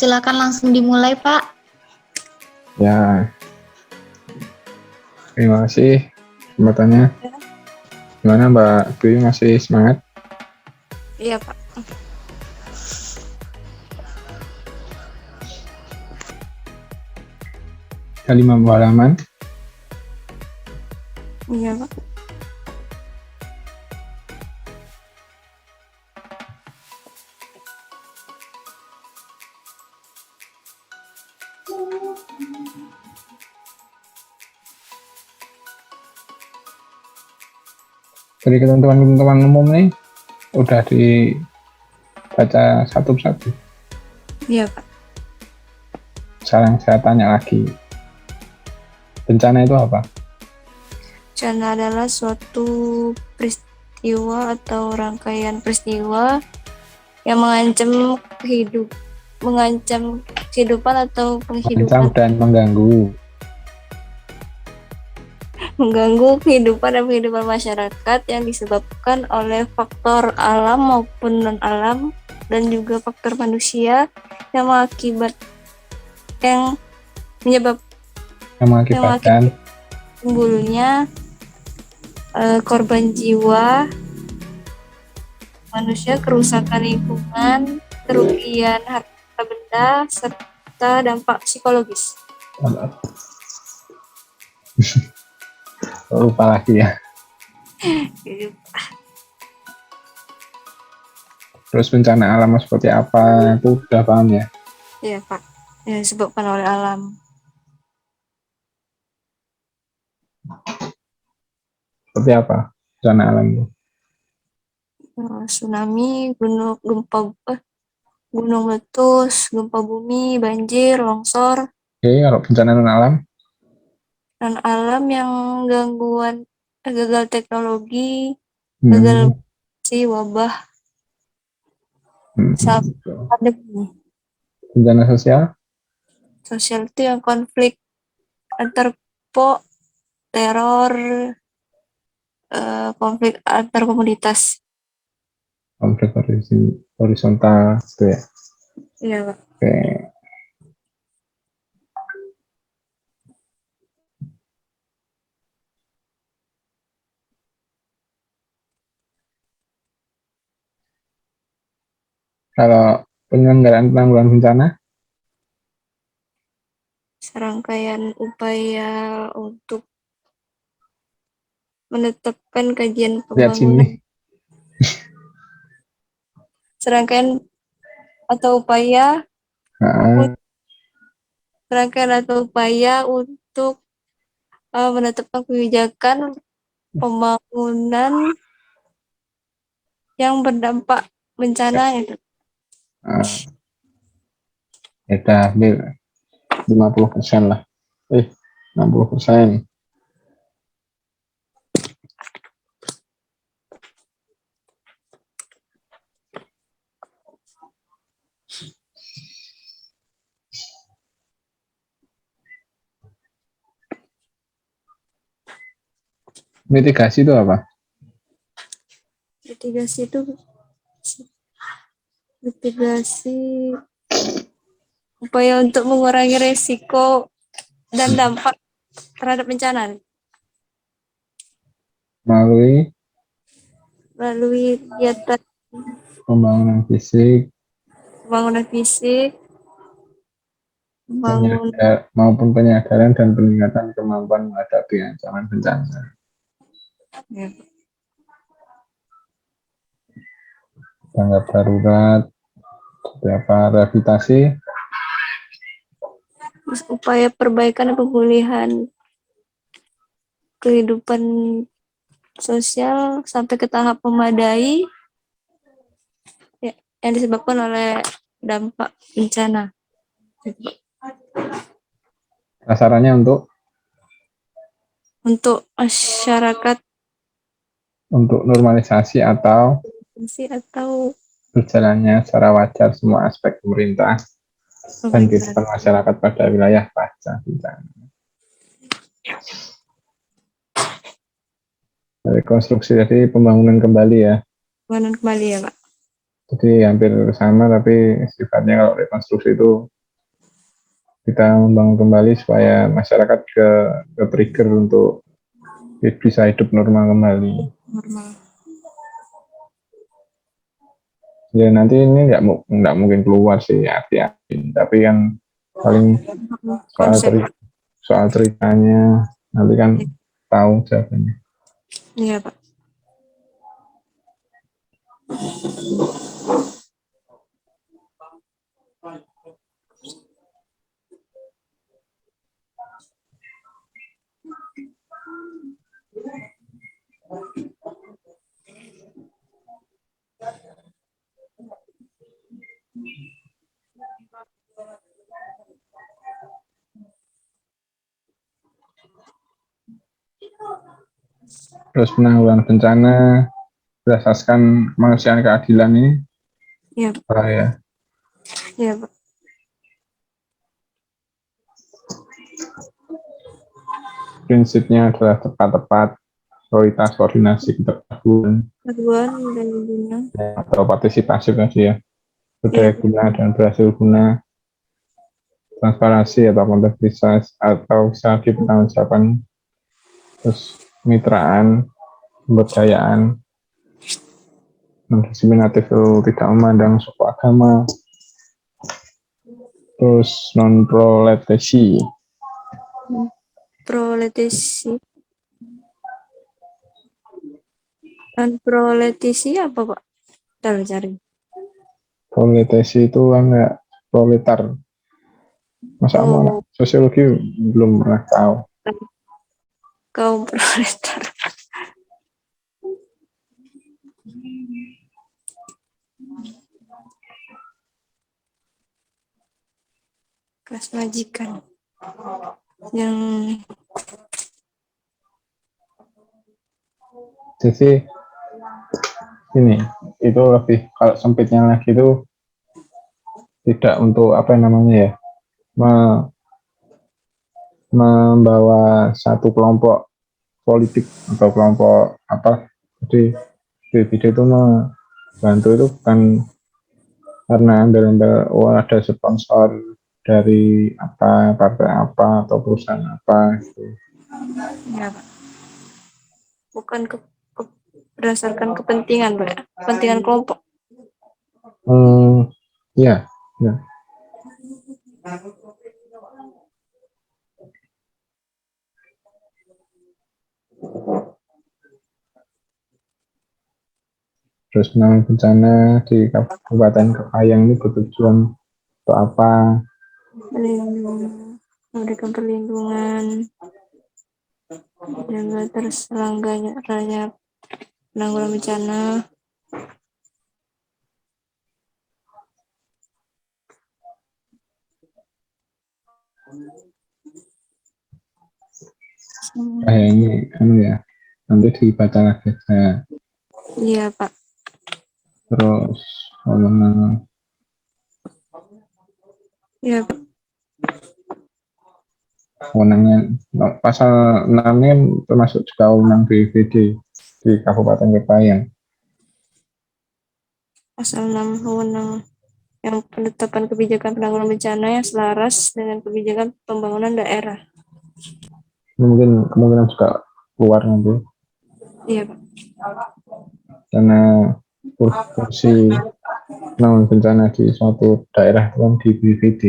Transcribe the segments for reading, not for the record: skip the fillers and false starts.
silakan langsung dimulai, Pak. Ya, terima kasih kesempatannya. Gimana Mbak Dwi, masih semangat? Iya, Pak. Ada 5 buah halaman. Iya, Pak. Jadi ketentuan-ketentuan umum nih udah dibaca satu persatu. Iya, Pak. Sekarang saya tanya lagi, bencana itu apa? Bencana adalah suatu peristiwa atau rangkaian peristiwa yang mengancam kehidupan atau Mengancam penghidupan, dan mengganggu kehidupan dan penghidupan masyarakat yang disebabkan oleh faktor alam maupun non-alam dan juga faktor manusia yang mengakibatkan timbulnya korban jiwa manusia, kerusakan lingkungan, kerugian harta benda, serta dampak psikologis. Lupa lagi ya. Terus bencana alam seperti apa itu udah paham ya? Iya, Pak. Yang disebabkan oleh alam. Seperti apa bencana alam itu? Tsunami, gunung meletus, gempa bumi, banjir, longsor, Oke, kalau bencana non alam? dan alam yang gagal teknologi, gagal wabah, pandemi. Bencana sosial? Sosial itu yang konflik antar teror, konflik antar komunitas. Konflik horizontal gitu ya? Iya, Pak. Oke. Kalau penyelenggaraan penanggulangan bencana? Serangkaian upaya untuk menetapkan kajian Lihat pembangunan. sini. Serangkaian atau upaya untuk menetapkan kebijakan pembangunan yang berdampak bencana itu. Ya udah 50% lah. 60%. Mitigasi itu apa? Mitigasi upaya untuk mengurangi resiko dan dampak terhadap bencana melalui kegiatan pembangunan fisik, maupun penyadaran dan peningkatan kemampuan menghadapi ancaman bencana. Ya. Tanggap darurat, rehabilitasi, upaya perbaikan dan pemulihan kehidupan sosial sampai ke tahap memadai yang disebabkan oleh dampak bencana. sasarannya untuk masyarakat, untuk normalisasi atau berjalannya secara wajar semua aspek pemerintah dan kehidupan masyarakat pada wilayah pasca bencana. Rekonstruksi jadi pembangunan kembali ya. Pembangunan kembali ya, Pak. Jadi hampir sama tapi sifatnya kalau rekonstruksi itu kita membangun kembali supaya masyarakat ke trigger untuk bisa hidup normal kembali. Normal. Ya nanti ini nggak mungkin keluar sih hati-hati, tapi kan paling Konsep. soal ceritanya nanti kan tahu jawabannya. Iya, Pak. Terus penanggulangan bencana berdasarkan kemanusiaan keadilan ini Iya, Pak. ya Iya, Pak. prinsipnya adalah tepat-tepat, prioritas koordinasi keterpaduan Aduan dan guna. atau partisipasi tadi ya, Iya, budaya guna dan berhasil guna, transparansi atau kontekstualitas atau bisa dipertanggungjawabkan, terus kemitraan, pemberdayaan, non-diskriminatif itu tidak memandang suku agama, terus non-proletasi, proletisi. Dan proletisi apa, Pak? Kita cari. proletasi itu enggak proletar, masa anak sosiologi belum pernah tahu. Kaum proletar. Kelas majikan. Yang Jadi ini itu lebih, kalau sempitnya lagi itu tidak untuk apa namanya ya, membawa satu kelompok politik atau kelompok apa. Jadi BPD itu membantu itu bukan karena embel-embel ada sponsor dari apa partai apa atau perusahaan apa gitu. ya, Pak. Bukan berdasarkan kepentingan, Pak. Kepentingan kelompok. Ya, ya. Terus penanganan bencana di Kabupaten Kepayang ini bertujuan untuk apa? Memberikan perlindungan jaga terselenggaranya penanggulangan bencana. Ini ya, nanti dibaca lagi saya. Iya, Pak. Terus Iya, Pak. wewenangnya pasal 6 ini termasuk juga wewenang BPD di Kabupaten Kepayang. Pasal 6 wewenang yang penetapan kebijakan penanggulangan bencana yang selaras dengan kebijakan pembangunan daerah. Mungkin kemungkinan juga keluar nanti. Iya, Pak. Karena fungsi penanggulangan bencana di suatu daerah itu kan di BPD.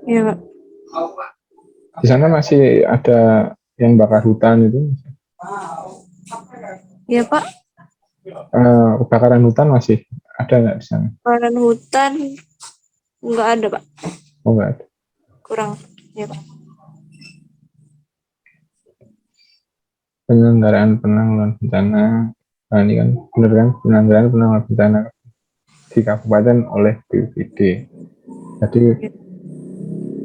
Iya, Pak. Di sana masih ada yang bakar hutan itu. Iya, Pak. Kebakaran hutan masih ada nggak di sana? Kebakaran hutan nggak ada, Pak. Oh nggak ada. Kurang. Iya, Pak. Penyelenggaraan penanggulangan bencana, nah ini kan benar kan, penyelenggaraan penanggulangan bencana di kabupaten oleh BPD. Jadi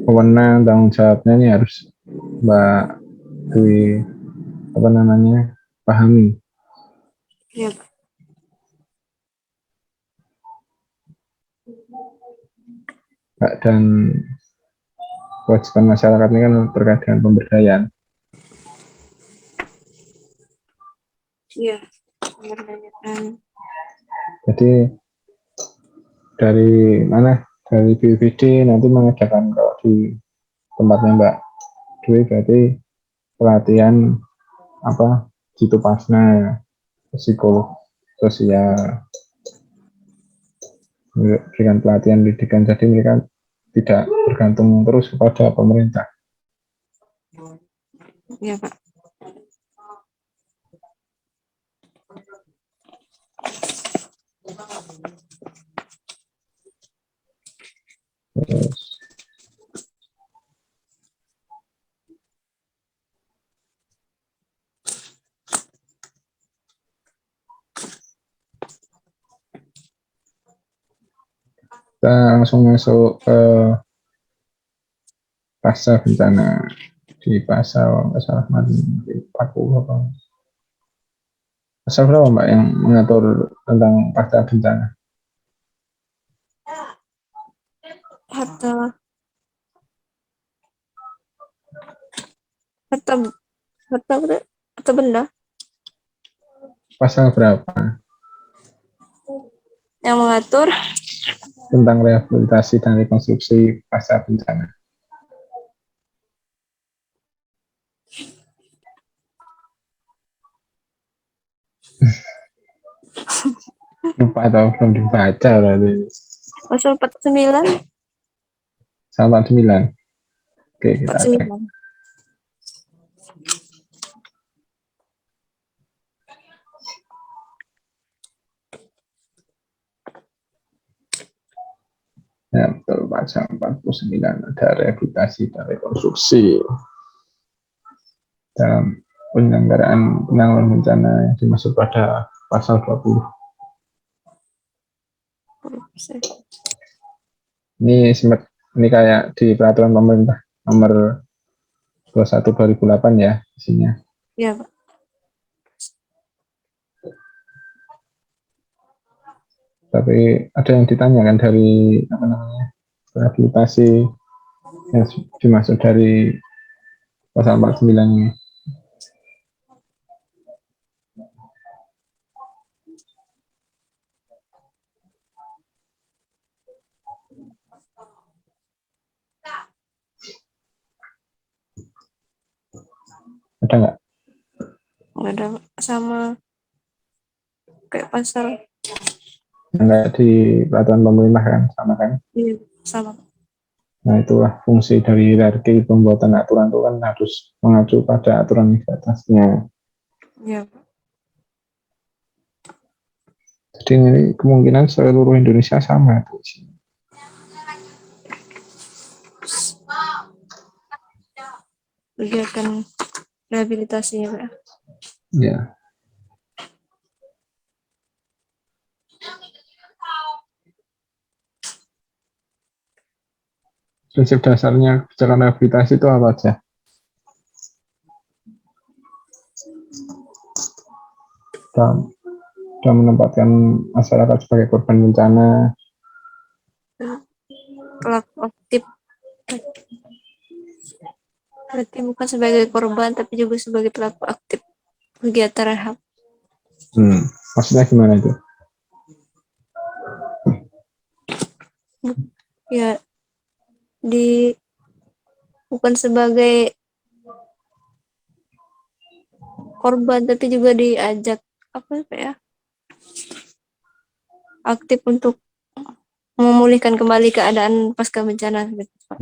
wewenang tanggung jawabnya ini harus Mbak Dwi apa namanya pahami. Iya, Pak. Dan kewajiban masyarakat ini kan terkait dengan pemberdayaan. Iya. Pemberdayaan. Jadi dari mana? Dari BPD nanti mengadakan kalau di tempatnya Mbak Dwi berarti pelatihan apa Citopasna, psikolog sosial, berikan pelatihan pendidikan, jadi mereka tidak bergantung terus kepada pemerintah. Ya, Pak. Terus kita langsung masuk ke pasca bencana di pasal di 40 apa? Pasal berapa Mbak yang mengatur tentang pasca bencana? Harta harta harta harta benda Pasal berapa yang mengatur tentang rehabilitasi dan rekonstruksi pasca bencana? Lupa atau belum dibaca berarti. pasal 49 Sama 9. Oke, kita cek. 49. Ya, betul, pasal 49 ada rehabilitasi dan rekonstruksi dalam penyelenggaraan penanggulangan bencana yang dimaksud pada pasal 20. Ini kayak di peraturan pemerintah nomor 21 2008 ya isinya. Ya, Pak. Tapi ada yang ditanyakan dari apa namanya rehabilitasi yang dimaksud dari pasal 49 ini. Ada nggak? Nggak ada, Pak. Sama kayak pasal. Nggak di peraturan pemerintah kan sama kan? Iya, sama. Nah itulah fungsi dari hierarki pembuatan aturan itu kan harus mengacu pada aturan di atasnya. Iya, Pak. Jadi ini kemungkinan seluruh Indonesia sama tuh. Kegiatan rehabilitasinya, Pak. Ya. Prinsip dasarnya kebijakan rehabilitasi itu apa aja? Dan menempatkan masyarakat sebagai korban bencana. Pelaku aktif. Berarti bukan sebagai korban, tapi juga sebagai pelaku aktif kegiatan rehab. Maksudnya gimana itu? Ya, bukan sebagai korban, tapi juga diajak apa ya? Aktif untuk memulihkan kembali keadaan pasca bencana.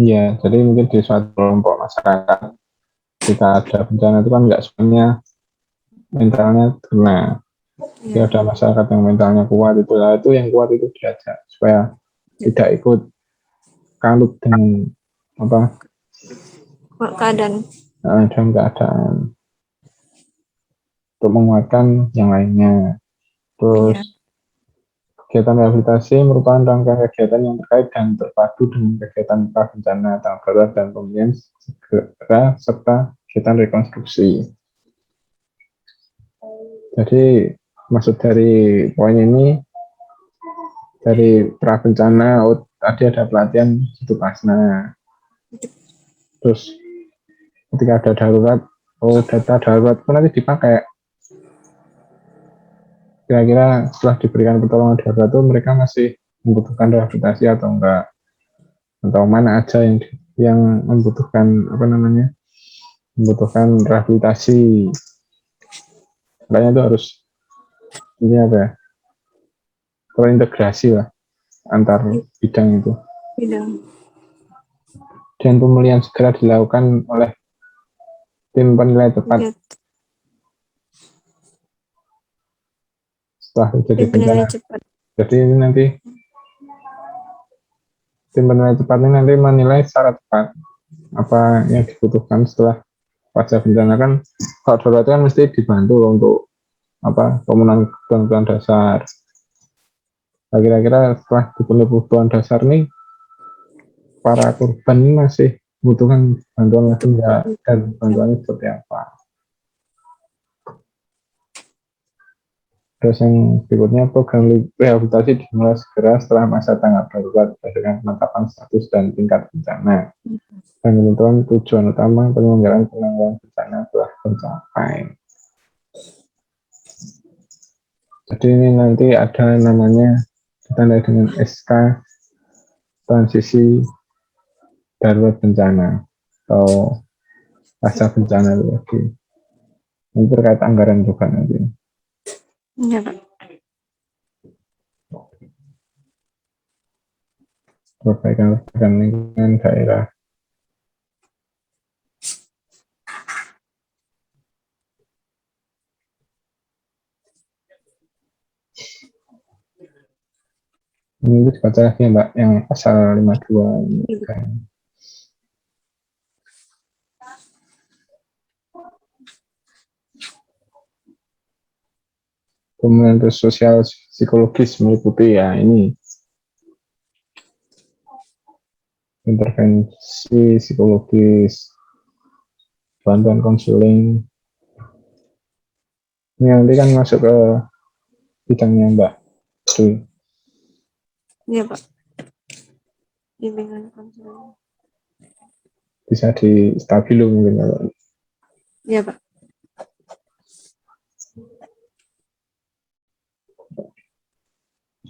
Iya, jadi mungkin di suatu kelompok masyarakat ketika ada bencana itu kan nggak semuanya mentalnya kena. Jadi ada masyarakat yang mentalnya kuat itu yang kuat itu diajak supaya tidak ikut kalut dengan apa keadaan. Dalam keadaan untuk menguatkan yang lainnya. Terus kegiatan rehabilitasi merupakan rangkaian kegiatan yang terkait dan terpadu dengan kegiatan bencana tanggap darurat dan pemulihan segera serta kegiatan rekonstruksi. Jadi maksud dari poin ini dari pra bencana tadi ada pelatihan Citopasna. Terus ketika ada darurat, data darurat pun nanti dipakai. Kira-kira setelah diberikan pertolongan darurat itu mereka masih membutuhkan rehabilitasi atau enggak, atau mana aja yang membutuhkan membutuhkan rehabilitasi. Makanya itu harus ini apa ya, terintegrasi lah antar bidang itu. Bidang. Dan pemulihan segera dilakukan oleh tim penilai tepat Ya, setelah terjadi tim bencana. penilai cepat. Jadi ini nanti tim penilai tepat ini nanti menilai secara tepat apa yang dibutuhkan setelah pasca bencana. Kan kalau darurat kan mesti dibantu untuk pemenuhan kebutuhan dasar. Nah, kira-kira setelah dipenuhi kebutuhan dasar nih, para korban ini masih membutuhkan bantuan lagi enggak, dan bantuannya seperti apa. Terus yang berikutnya, program rehabilitasi dimulai segera setelah masa tanggap darurat berdasarkan penetapan status dan tingkat bencana. Dan kemudian tujuan utama penyelenggaraan penanggulangan bencana telah tercapai. Jadi ini nanti ada namanya ditandai dengan SK transisi darurat bencana atau pasca bencana lagi. Ini terkait anggaran juga nanti. Ya, Pak. Perbaikan lingkungan daerah. Ini dibaca lagi ya Mbak, yang pasal 52 ini. Kemudian terus sosial psikologis meliputi ya ini intervensi psikologis, bantuan konseling. Ini nanti kan masuk ke bidangnya Mbak Dwi. Iya, Pak. Bimbingan konseling. Bisa di stabilo mungkin kalau. Iya, Pak.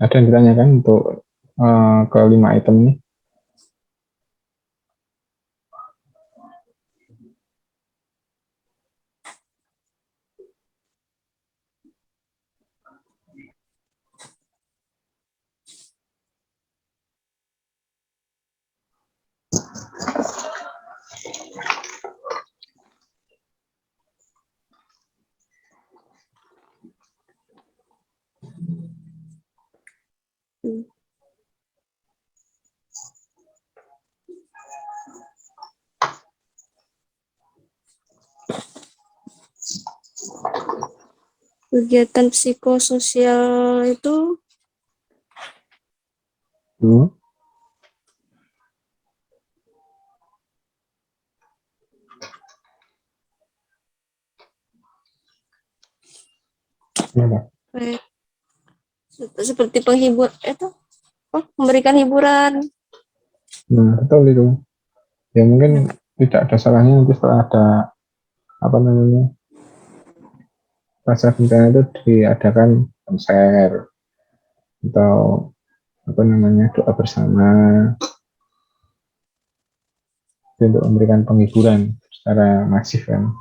Ada yang ditanyakan untuk kelima item ini? Kegiatan psikososial itu kayak seperti penghibur itu memberikan hiburan. Nah, betul itu. Ya mungkin tidak ada salahnya nanti setelah ada pasca bencana itu diadakan konser atau doa bersama untuk memberikan penghiburan secara masif kan,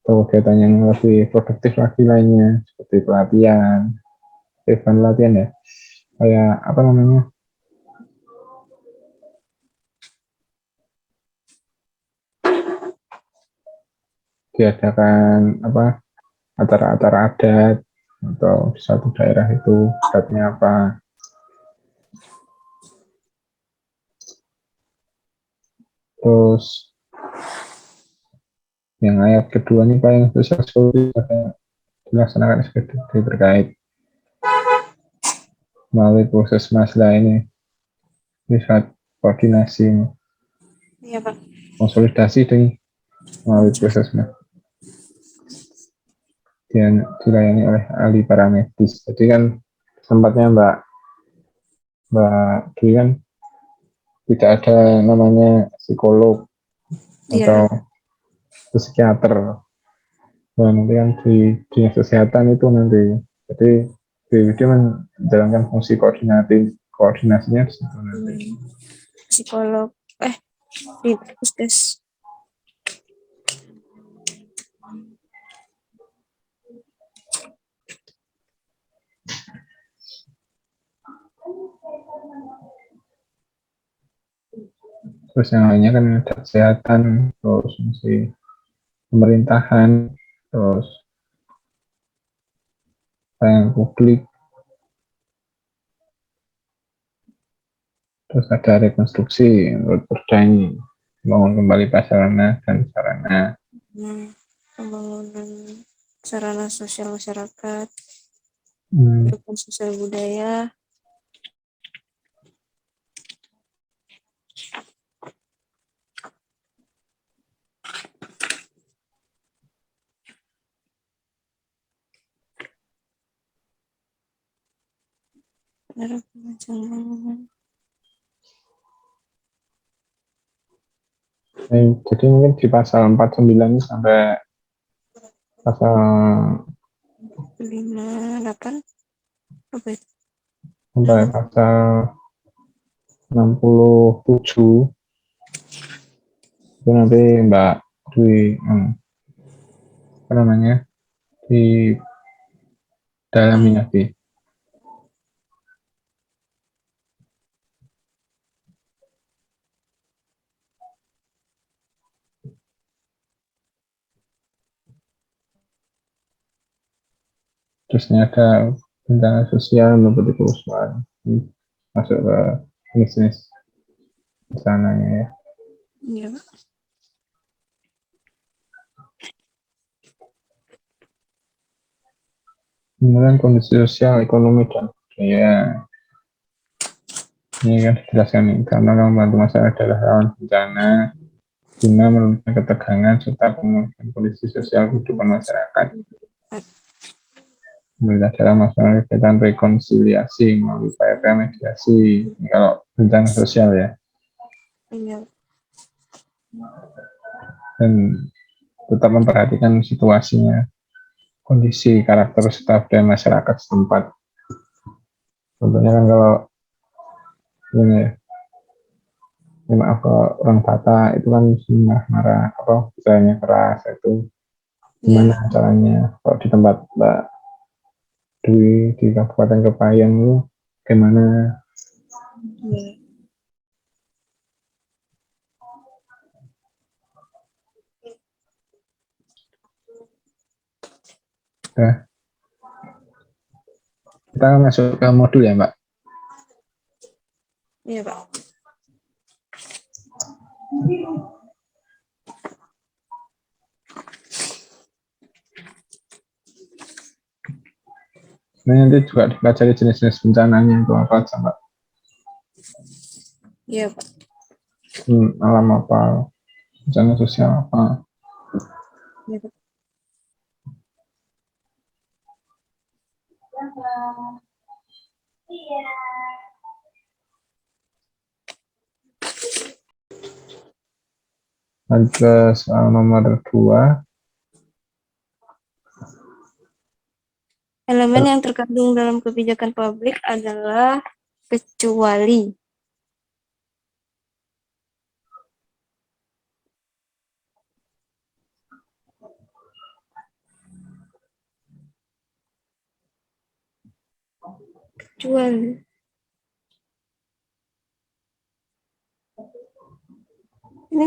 atau kegiatan yang lebih produktif lagi lainnya seperti pelatihan, event latihan ya, kayak diadakan acara-acara adat atau di suatu daerah itu adatnya apa. Terus yang ayat kedua ini paling sosial dilaksanakan SPDT terkait melalui proses masalah ini, saat koordinasi, Iya, Pak. konsolidasi dengan melalui proses dan dilayani oleh ahli paramedis. Jadi kan sempatnya Mbak Dwi kan tidak ada namanya psikolog atau psikiater. Nah, nanti kan di dinas kesehatan itu nanti. Jadi Dia menjalankan fungsi koordinasinya di situ nanti. Psikolog di puskes. Terus yang lainnya kan ada kesehatan, terus fungsi pemerintahan, terus pelayanan publik, terus ada rekonstruksi menurut Perda ini, membangun kembali prasarana dan sarana. Pembangunan sarana sosial masyarakat, Hmm. kehidupan sosial budaya. Jadi mungkin di pasal 49 sampai pasal 58 apa itu? sampai pasal 67 itu nanti Mbak Dwi apa namanya di dalami nanti. Terus ini ada bencana sosial menurut kerusuhan masuk ke bisnis sananya ya. Iya. Kemudian kondisi sosial, ekonomi dan budaya. Ini kan dijelaskan nih, karena membantu masyarakat daerah rawan bencana guna menurunkan ketegangan serta pemulihan kondisi sosial kehidupan masyarakat. Pemerintah daerah melaksanakan kegiatan rekonsiliasi melalui upaya mediasi. Ini kalau bencana sosial ya. Iya. Dan tetap memperhatikan situasinya, kondisi, karakter, serta budaya masyarakat setempat. Contohnya kan kalau ini maaf kalau orang Batak itu kan marah-marah atau bicaranya keras, itu gimana caranya kalau di tempat Mbak Dwi di Kabupaten Kepahyang itu gimana? Nah, kita masuk ke modul ya Mbak. Iya Pak. Nah, nanti juga dipelajari jenis-jenis bencananya itu apa aja Mbak. Iya Pak. Alam apa, bencana sosial apa. Iya Pak. Lanjut ke soal nomor 2. Elemen yang terkandung dalam kebijakan publik adalah kecuali. Kecuali. Ini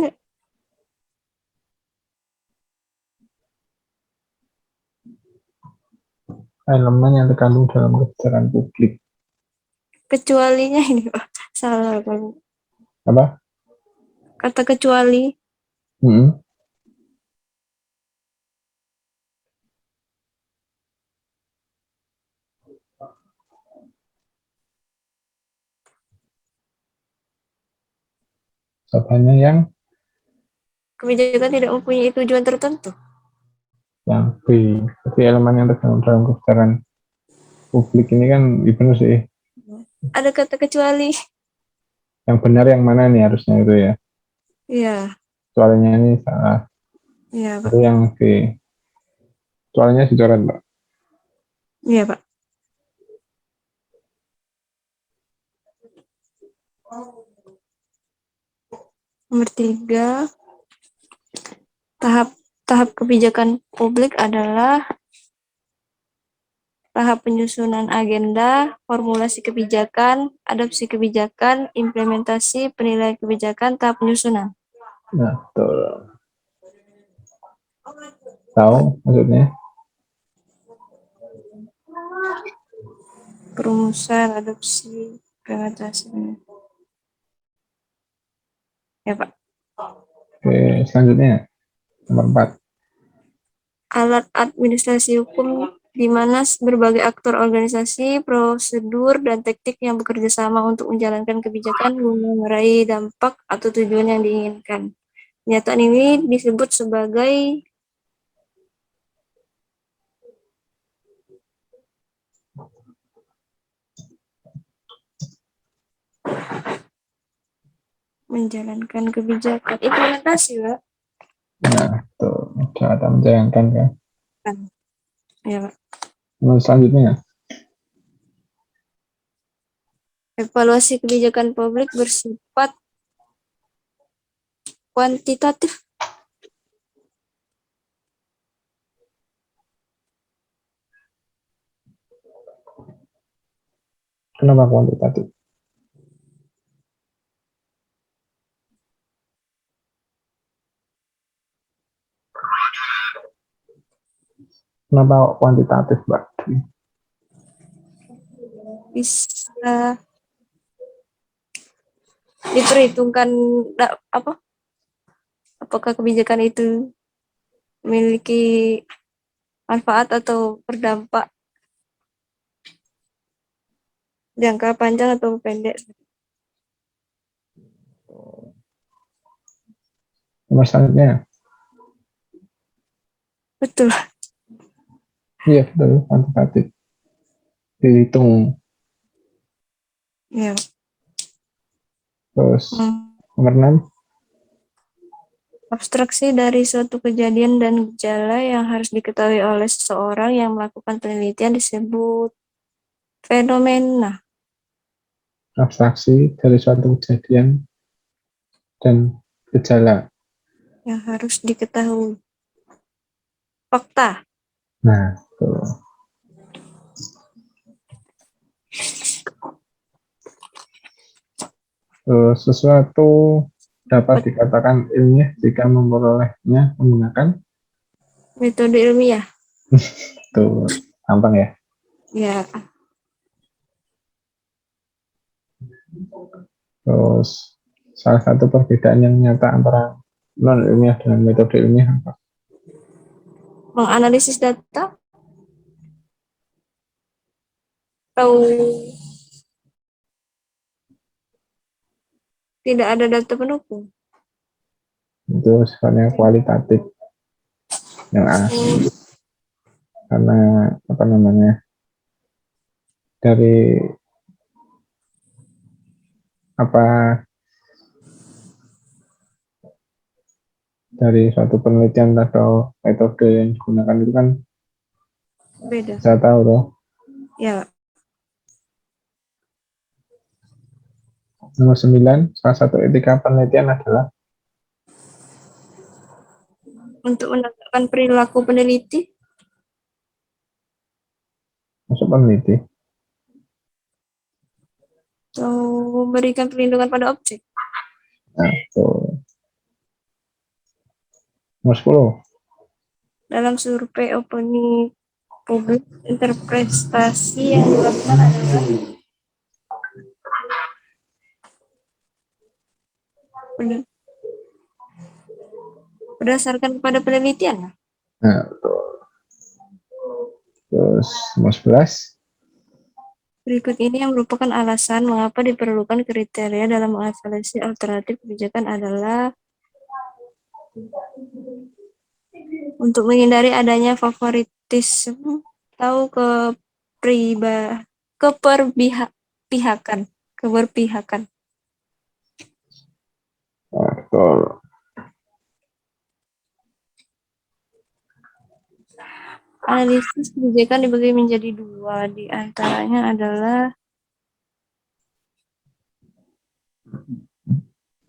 Elemen yang terkandung dalam kebijakan publik. kecualinya ini Pak. Salah Pak. Apa? Kata kecuali. Jawabannya yang Kebijakan tidak mempunyai tujuan tertentu. B. Jadi elemen yang terkandung dalam kebijakan publik ini kan benar sih. Ada kata kecuali. Yang benar yang mana nih harusnya itu ya. Iya. Kecualinya ini salah. Iya Pak. Itu yang B. Kecualinya dicoret Mbak. Iya Pak. Nomor 3, tahap kebijakan publik adalah tahap penyusunan agenda, formulasi kebijakan, adopsi kebijakan, implementasi, penilaian kebijakan, tahap penyusunan. Nah, betul. Tahu maksudnya? Perumusan, adopsi, implementasi. Ya, Pak. Oke, selanjutnya nomor 4. Alat administrasi hukum di mana berbagai aktor organisasi, prosedur, dan teknik yang bekerja sama untuk menjalankan kebijakan guna meraih dampak atau tujuan yang diinginkan. Pernyataan ini disebut sebagai menjalankan kebijakan. Implementasi, Pak. Nah, tuh cara menjalankan kan. Ya, Pak. Nomor selanjutnya. Evaluasi kebijakan publik bersifat kuantitatif. Kenapa kuantitatif? Kenapa kuantitatif, Mbak? Bisa diperhitungkan apakah kebijakan itu memiliki manfaat atau berdampak jangka panjang atau pendek. Nomor selanjutnya. Betul. Iya, betul. Kuantitatif. Dihitung. Ya. Terus nomor 6. Abstraksi dari suatu kejadian dan gejala yang harus diketahui oleh seseorang yang melakukan penelitian disebut fenomena. Abstraksi dari suatu kejadian dan gejala Yang harus diketahui. Fakta. Nah, tuh. Sesuatu dapat dikatakan ilmiah jika memperolehnya menggunakan Metode ilmiah. tuh gampang ya. Ya. Terus salah satu perbedaan yang nyata antara non ilmiah dengan metode ilmiah apa? Menganalisis data atau tidak ada data pendukung. Itu sifatnya kualitatif yang asli karena apa namanya dari apa dari suatu penelitian atau metode yang digunakan itu kan Beda. bisa tahu loh. Ya. Nomor 9, salah satu etika penelitian adalah Untuk menegakkan perilaku peneliti masuk peneliti. atau memberikan perlindungan pada objek. Nah, tuh. Nomor 10. Dalam survei opini publik, interpretasi yang dilakukan adalah berdasarkan kepada penelitian. Nah, tuh. Terus nomor 11. Berikut ini yang merupakan alasan mengapa diperlukan kriteria dalam mengevaluasi alternatif kebijakan adalah untuk menghindari adanya favoritisme atau keberpihakan. Nah, betul. Analisis kebijakan dibagi menjadi dua, di antaranya adalah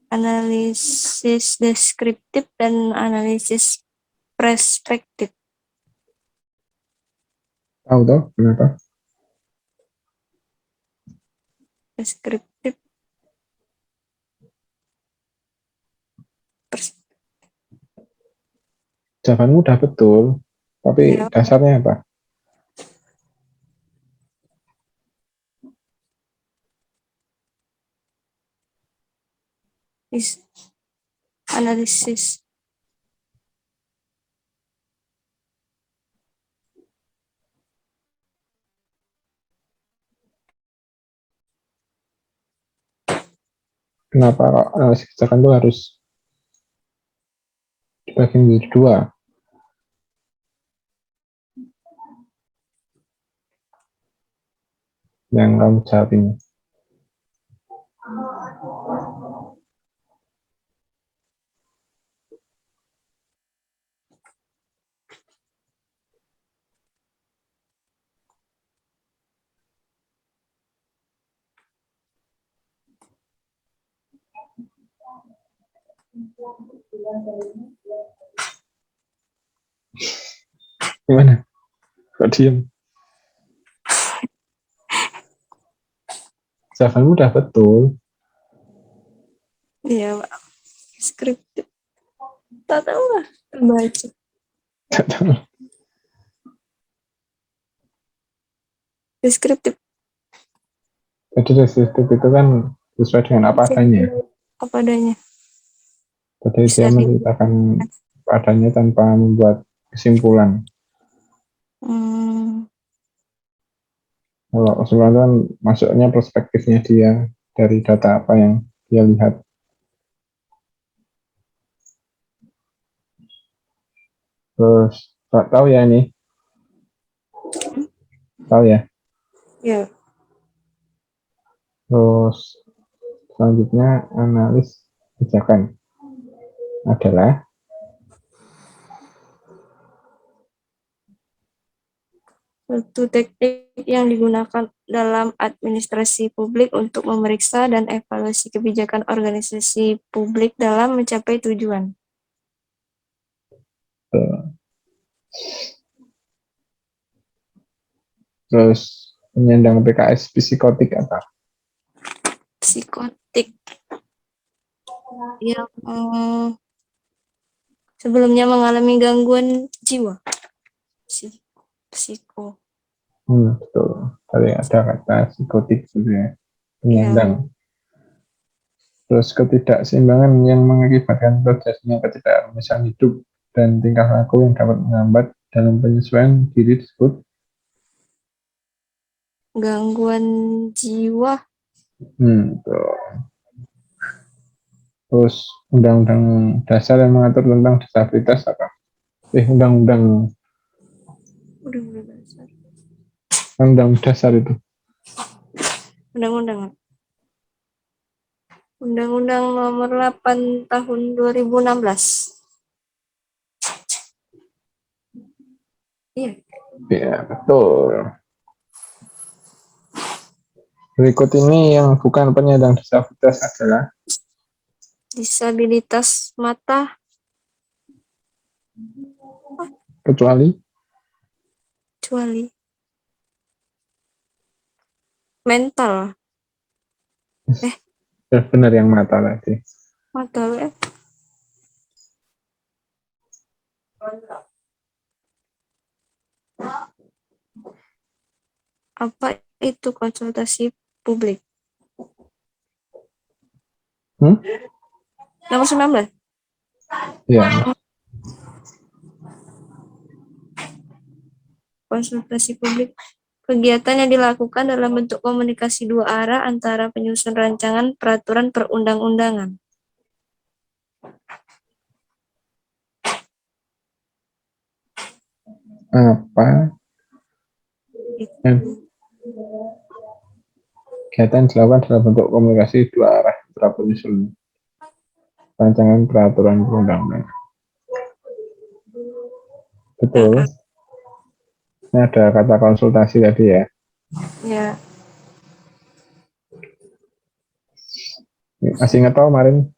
analisis deskriptif dan analisis perspektif. Tahu toh kenapa? Deskriptif Jawabanmu udah betul, tapi ya, dasarnya apa? analisis. Kenapa analisis kebijakan itu harus dibagi menjadi dua? Yang kamu jawab ini. Gimana? Kok diem? Jawabanmu udah betul. Iya, Pak. Deskriptif. Tak tahu lah. Terbaca. Deskriptif. Jadi deskriptif itu kan sesuai dengan apa adanya. Apa adanya. Jadi dia Bisa menceritakan apa adanya tanpa membuat kesimpulan. Kalau kesimpulan itu kan masuknya perspektifnya dia dari data apa yang dia lihat. Terus tahu ya ini? Tahu ya? Ya. Terus selanjutnya analis kebijakan adalah Suatu teknik yang digunakan dalam administrasi publik untuk memeriksa dan evaluasi kebijakan organisasi publik dalam mencapai tujuan. terus penyandang PKS psikotik apa? Psikotik yang sebelumnya mengalami gangguan jiwa. Psiko. Betul. Tadi ada kata psikotik sebenarnya. Ya, Penyandang. Terus ketidakseimbangan yang mengakibatkan terjadinya ketidakharmonisan hidup dan tingkah laku yang dapat menghambat dalam penyesuaian diri disebut gangguan jiwa. Betul. Terus undang-undang dasar yang mengatur tentang disabilitas apa? Undang-undang Undang-undang dasar. undang dasar itu. Undang-undang. Undang-Undang Nomor 8 Tahun 2016. Iya. Ya, betul. Berikut ini yang bukan penyandang disabilitas adalah Disabilitas mata, kecuali kecuali mental. benar yang mata tadi. Mata ya. Apa itu konsultasi publik? Nomor 19. Ya, Konsultasi publik. Kegiatan yang dilakukan dalam bentuk komunikasi dua arah antara penyusun rancangan peraturan perundang-undangan. apa yang kegiatan dilakukan dalam bentuk komunikasi dua arah antara penyusun rancangan peraturan perundang-undangan. Betul. Ini ada kata konsultasi tadi ya. Ya, Masih ingat tahu kemarin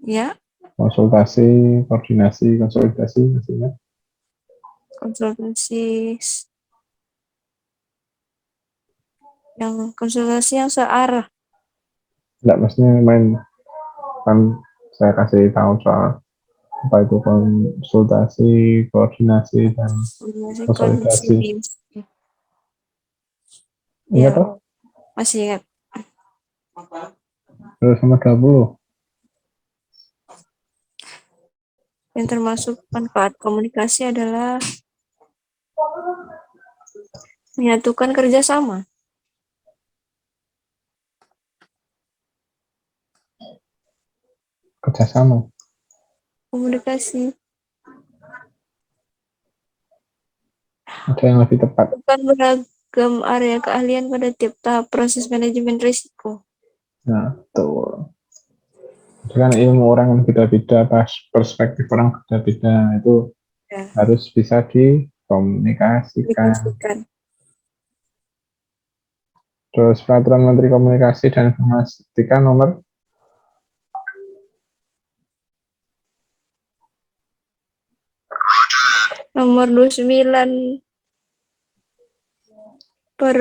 Ya, konsultasi, koordinasi, konsolidasi maksudnya. konsultasi yang searah. Enggak, maksudnya main kan saya kasih tahu soal apa itu konsultasi, koordinasi, dan Koordinasi. konsolidasi. Ingat Ya, toh? masih ingat. Terus sama 20. Yang termasuk manfaat komunikasi adalah menyatukan kerjasama. Kerjasama. Komunikasi Ada yang lebih tepat. bukan beragam area keahlian pada tiap tahap proses manajemen risiko. Nah, tuh. Kan ilmu orang yang beda-beda, perspektif orang beda-beda, itu Ya, harus bisa dikomunikasikan. dikomunikasikan. Terus peraturan Menteri Komunikasi dan Informatika nomor Nomor 29 per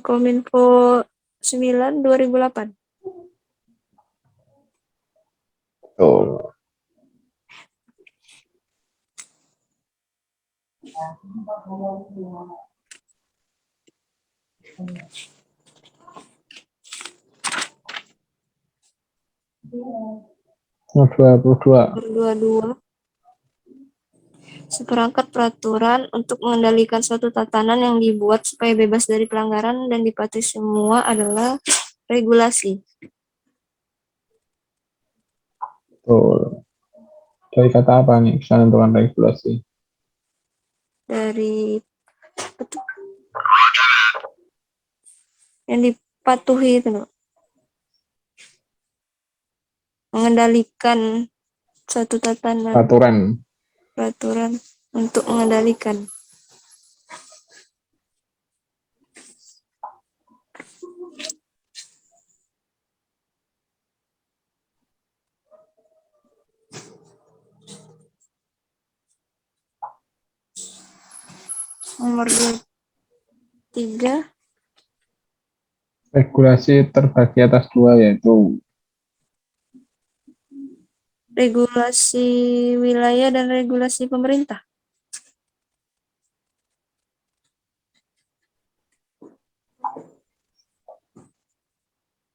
Kominfo 9 2008. tuh. Nomor 22. Nomor 22. Seperangkat peraturan untuk mengendalikan suatu tatanan yang dibuat supaya bebas dari pelanggaran dan dipatuhi semua adalah regulasi. Tuh. Dari kata apa nih bisa menentukan regulasi? Dari yang dipatuhi itu loh. Mengendalikan suatu tatanan peraturan untuk mengendalikan. Nomor 23. Regulasi terbagi atas dua, yaitu Regulasi wilayah dan regulasi pemerintah.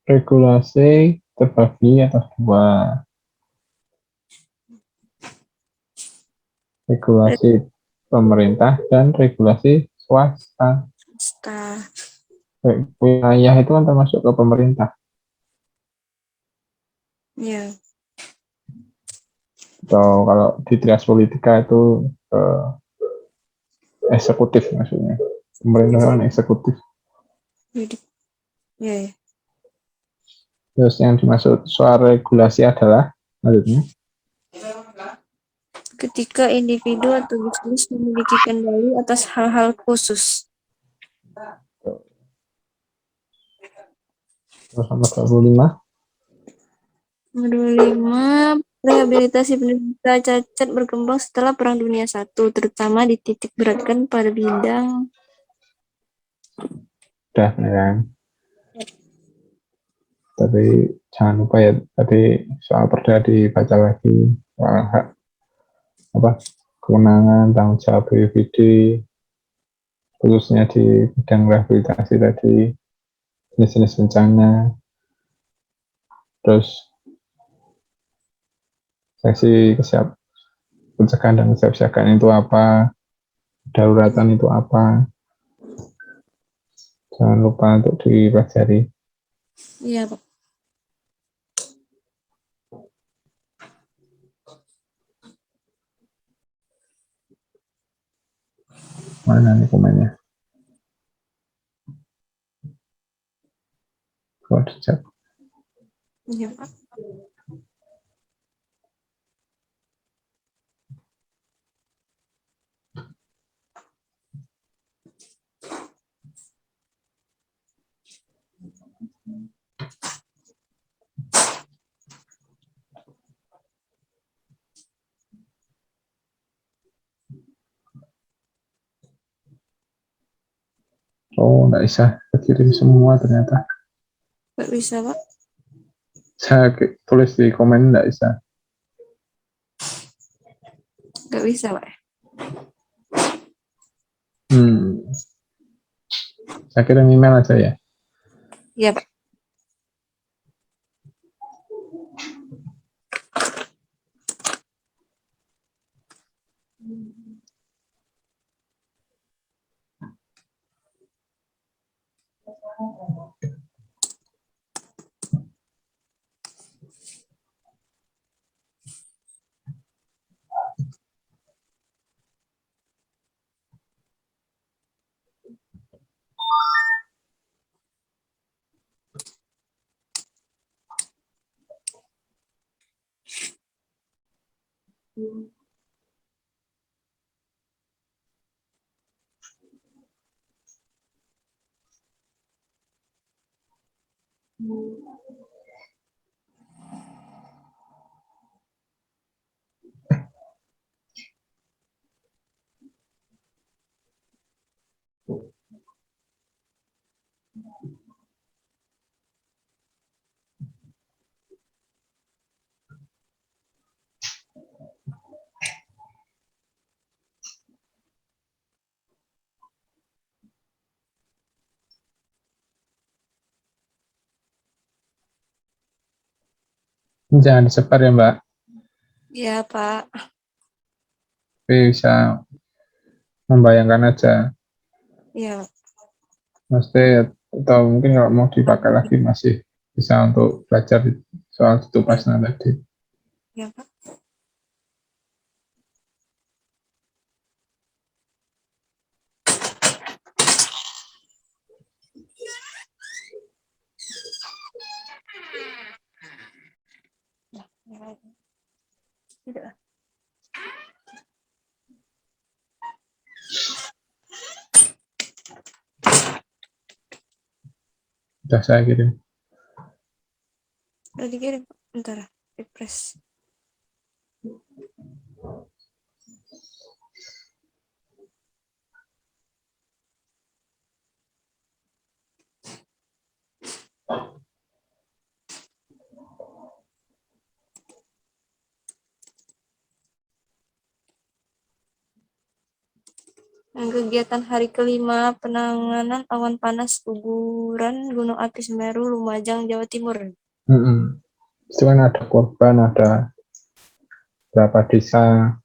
regulasi terbagi atas dua, regulasi pemerintah dan regulasi swasta. Wilayah itu kan termasuk ke pemerintah. Ya. Atau kalau di trias politika itu eksekutif maksudnya. Pemerintah kan eksekutif. Ya. Terus yang dimaksud soal regulasi adalah maksudnya Ketika individu atau bisnis memiliki kendali atas hal-hal khusus. terus nomor 25. Nomor 25. Rehabilitasi penderita cacat berkembang setelah Perang Dunia I, terutama dititik beratkan pada bidang Udah kan. Tapi jangan lupa ya tadi soal perda dibaca lagi, soal hak apa kewenangan tanggung jawab BPD khususnya di bidang rehabilitasi tadi, jenis-jenis bencana, terus seksi pencegahan dan kesiapsiagaan itu apa, daruratan itu apa, jangan lupa untuk dipelajari. Iya, Pak. Mana nih komennya? Kalau dicek. Iya, Pak. Oh, nggak bisa kirim semua ternyata. Nggak bisa, Pak. Saya tulis di komen nggak bisa. Nggak bisa, Pak. Saya kirim email aja ya. Iya, Pak. Jangan disebar ya Mbak. Iya, Pak. Tapi bisa membayangkan aja. Iya, Pak. Maksudnya atau mungkin kalau mau dipakai lagi masih bisa untuk belajar soal tutupasna tadi. Iya, Pak. Tidak. Sudah saya kirim. Udah dikirim, Pak. Bentar. Refresh. Kegiatan hari kelima penanganan awan panas guguran Gunung Api Semeru, Lumajang, Jawa Timur. Itu kan ada korban, ada berapa desa.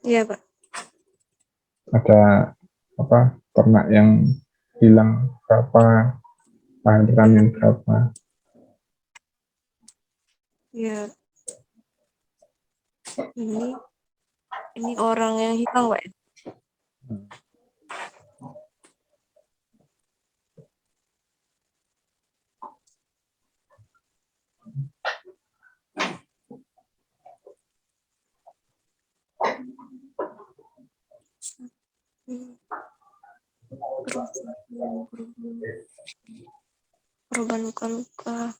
Iya, Pak. Ada apa ternak yang hilang berapa, bahan pertanian berapa. Iya. Ini orang yang hilang, Pak. Korban luka-luka.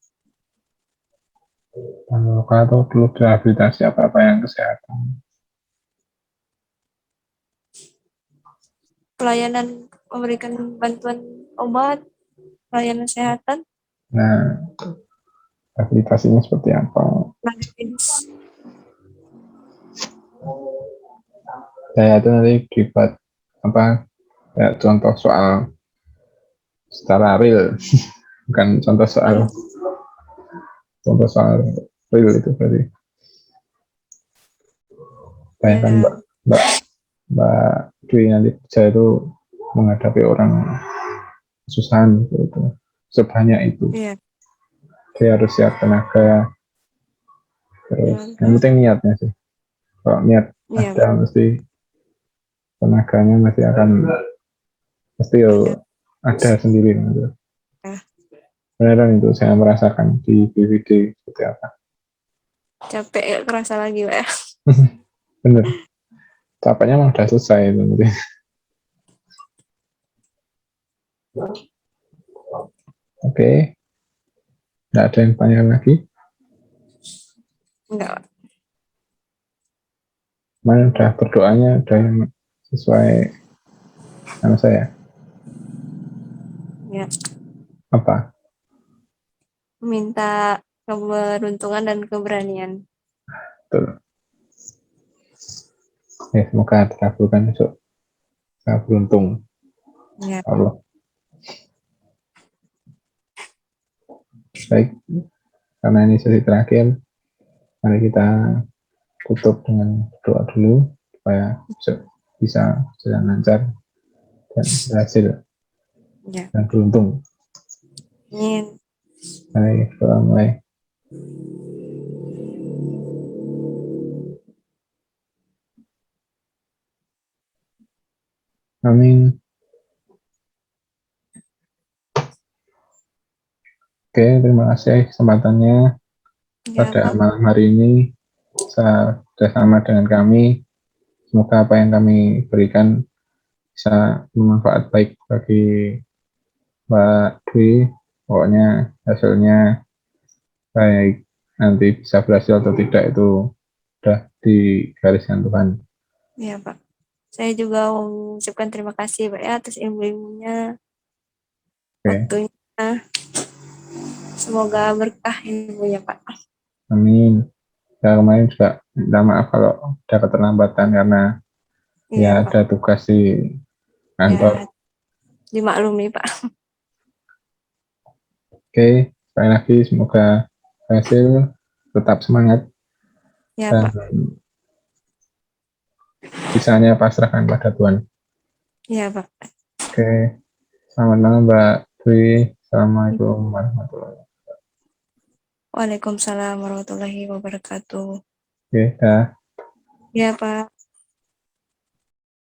Kalau perlu rehabilitasi apa yang kesehatan. Pelayanan memberikan bantuan obat, pelayanan kesehatan, Nah, rehabilitasinya seperti apa? tenaga medis. Saya itu nanti dibuat apa ya, contoh soal secara real, bukan contoh soal real itu berarti. Bayangkan Ya, Mbak Dwi nanti saya itu menghadapi orang kesusahan itu sebanyak itu. ya, Dia harus siap tenaga, terus yang penting niatnya sih. Kalau niat ya, ada mesti tenaganya masih akan pasti ada. ada sendiri gitu. Ya, Beneran itu saya merasakan di BVD seperti apa. capek gak kerasa lagi, Pak. Bener, capeknya emang udah selesai itu. Oke, nggak ada yang tanya lagi. Enggak, Pak. Kemarin udah berdoanya udah yang sesuai sama saya. Ya, Apa? minta keberuntungan dan keberanian. Betul. Ya, semoga terkabulkan besok. Saya beruntung. Ya, Allah. Baik, karena ini sesi terakhir, mari kita tutup dengan doa dulu supaya besok bisa jalan lancar dan berhasil ya. dan beruntung. Amin. Mari kita mulai. Amin. Oke, terima kasih kesempatannya Ya, pada Pak. malam hari ini bersama dengan kami. Semoga apa yang kami berikan bisa bermanfaat baik bagi Mbak Dwi. Pokoknya hasilnya baik, nanti bisa berhasil atau tidak itu sudah digariskan Tuhan. Ya, Pak. Saya juga mengucapkan terima kasih, Pak, ya, atas ilmu-ilmunya, Oke, waktunya. Semoga berkah ilmunya, Pak. amin. Ya, kemarin juga minta maaf kalau ada keterlambatan karena Iya, ya Pak. ada tugas di kantor. Ya, dimaklumi, Pak. Oke, sekali lagi semoga berhasil, tetap semangat, Ya, dan Pak. sisanya pasrahkan pada Tuhan. Ya, Pak. Oke, selamat malam Mbak Dwi. Assalamualaikum warahmatullahi wabarakatuh. Waalaikumsalam warahmatullahi wabarakatuh. Oke, dah. Ya, Pak.